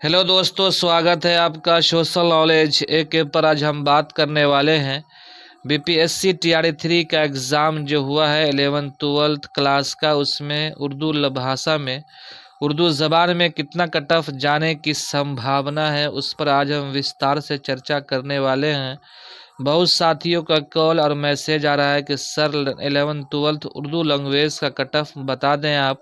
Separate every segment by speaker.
Speaker 1: Hello दोस्तों, स्वागत है आपका सोशल नॉलेज एक ऐप पर। आज हम बात करने वाले हैं बीपीएससी टीआरई 3 का एग्ज़ाम जो हुआ है 11th-12th क्लास का, उसमें उर्दू भाषा में उर्दू ज़बान में कितना कट ऑफ जाने की संभावना है, उस पर आज हम विस्तार से चर्चा करने वाले हैं। बहुत साथियों का कॉल और मैसेज आ रहा है कि सर 11th-12th उर्दू लैंग्वेज का कट ऑफ बता दें।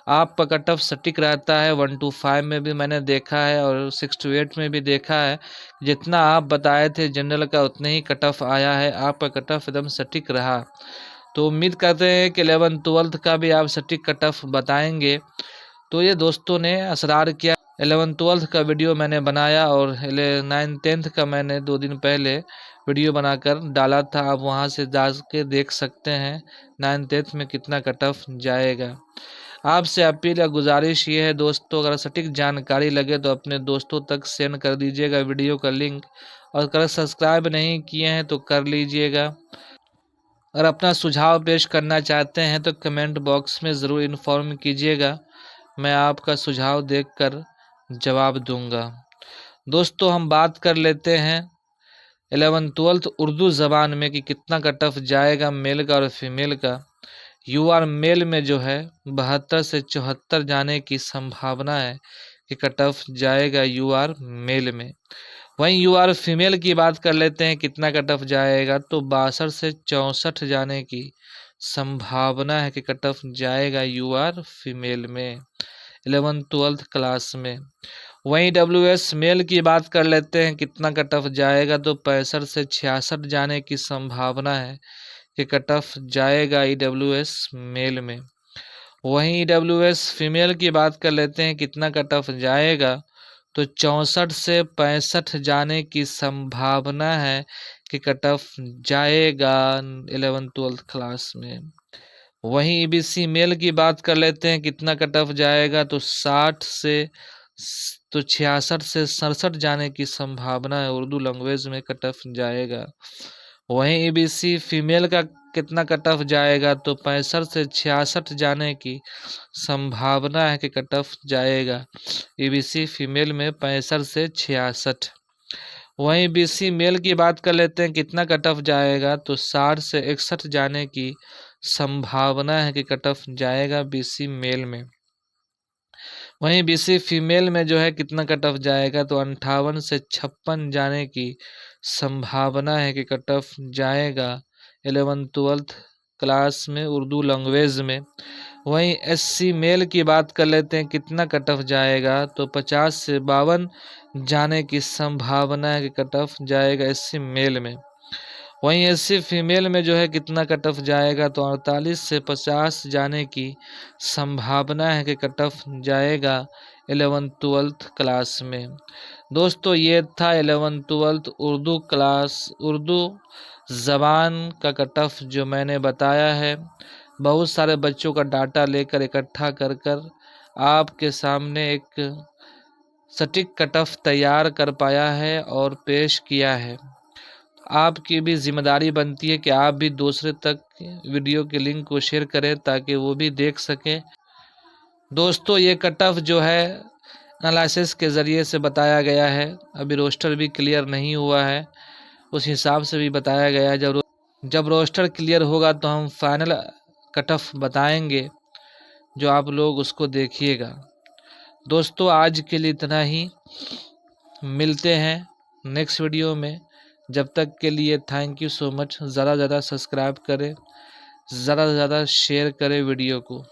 Speaker 1: आप का कट ऑफ सटीक रहता है 1 to 5 में भी मैंने देखा है और 6 to 8 में भी देखा है। जितना आप बताए थे जनरल का उतने ही कट ऑफ आया है, आपका कट ऑफ एकदम सटीक रहा। तो उम्मीद करते हैं कि 11th-12th का भी आप सटीक कट ऑफ बताएंगे। तो ये दोस्तों ने असरार किया। 11th-12th का वीडियो मैंने बनाया और 9th-10th का मैंने 2 दिन पहले वीडियो बनाकर डाला था। आप वहां से जा के देख सकते हैं 9th-10th में कितना कट ऑफ जाएगा। आपसे अपील या गुजारिश ये है दोस्तों, अगर सटीक जानकारी लगे तो अपने दोस्तों तक सेंड कर दीजिएगा वीडियो का लिंक, और अगर सब्सक्राइब नहीं किए हैं तो कर लीजिएगा। अगर अपना सुझाव पेश करना चाहते हैं तो कमेंट बॉक्स में ज़रूर इन्फॉर्म कीजिएगा, मैं आपका सुझाव देखकर जवाब दूंगा। दोस्तों, हम बात कर लेते हैं 11th-12th उर्दू ज़बान में कि कितना कट ऑफ जाएगा मेल का और फीमेल का। यूआर मेल में जो है 72 से 74 जाने की संभावना है कि कट ऑफ जाएगा यूआर मेल में। वहीं यूआर फीमेल की बात कर लेते हैं कितना कट ऑफ जाएगा, तो 62 से 64 जाने की संभावना है कि कट ऑफ जाएगा यूआर फीमेल में 11th-12th क्लास में। वहीं डब्ल्यूएस मेल की बात कर लेते हैं कितना कट ऑफ जाएगा, तो 65 से 66 जाने की संभावना है कि कट ऑफ जाएगा ईडब्ल्यूएस मेल में। वहीं ईडब्ल्यूएस फीमेल की बात कर लेते हैं कितना कट ऑफ जाएगा, तो 64 से 65 जाने की संभावना है कि कट ऑफ जाएगा 11th-12th क्लास में। वहीं ईबीसी मेल की बात कर लेते हैं कितना कट ऑफ जाएगा, तो 66 से 67 जाने की संभावना है, उर्दू लैंग्वेज में कट ऑफ जाएगा। वहीं ईबीसी फीमेल का कितना कट ऑफ जाएगा, तो 65 से 66 जाने की संभावना है कि कट ऑफ जाएगा ईबीसी फीमेल में 65 से 66। वहीं बीसी मेल की बात कर लेते हैं कितना कट ऑफ जाएगा, तो 60 से 61 जाने की संभावना है कि कट ऑफ जाएगा बीसी मेल में। वहीं बीसी फीमेल में जो है कितना कट ऑफ जाएगा, तो 58 से 56 जाने की संभावना है कि कट ऑफ जाएगा 11th-12th क्लास में उर्दू लैंग्वेज में। वहीं एससी मेल की बात कर लेते हैं कितना कट ऑफ जाएगा, तो 50 से 52 जाने की संभावना है कि कट ऑफ जाएगा एससी मेल में। वहीं एससी फीमेल में जो है कितना कट ऑफ जाएगा, तो 48 से 50 जाने की संभावना है कि कट ऑफ जाएगा 11th-12th क्लास में। दोस्तों, ये था 11th-12th उर्दू क्लास उर्दू ज़बान का कट ऑफ जो मैंने बताया है। बहुत सारे बच्चों का डाटा लेकर इकट्ठा कर आपके सामने एक सटीक कट ऑफ तैयार कर पाया है और पेश किया है। आपकी भी जिम्मेदारी बनती है कि आप भी दूसरे तक वीडियो के लिंक को शेयर करें ताकि वो भी देख सकें। दोस्तों, ये कट ऑफ जो है एनालिसिस के ज़रिए से बताया गया है, अभी रोस्टर भी क्लियर नहीं हुआ है, उस हिसाब से भी बताया गया है। जब रोस्टर क्लियर होगा तो हम फाइनल कट ऑफ बताएंगे, जो आप लोग उसको देखिएगा। दोस्तों, आज के लिए इतना ही, मिलते हैं नेक्स्ट वीडियो में। जब तक के लिए थैंक यू सो मच। ज़्यादा से ज़्यादा सब्सक्राइब करें, ज़्यादा से ज़्यादा शेयर करें वीडियो को।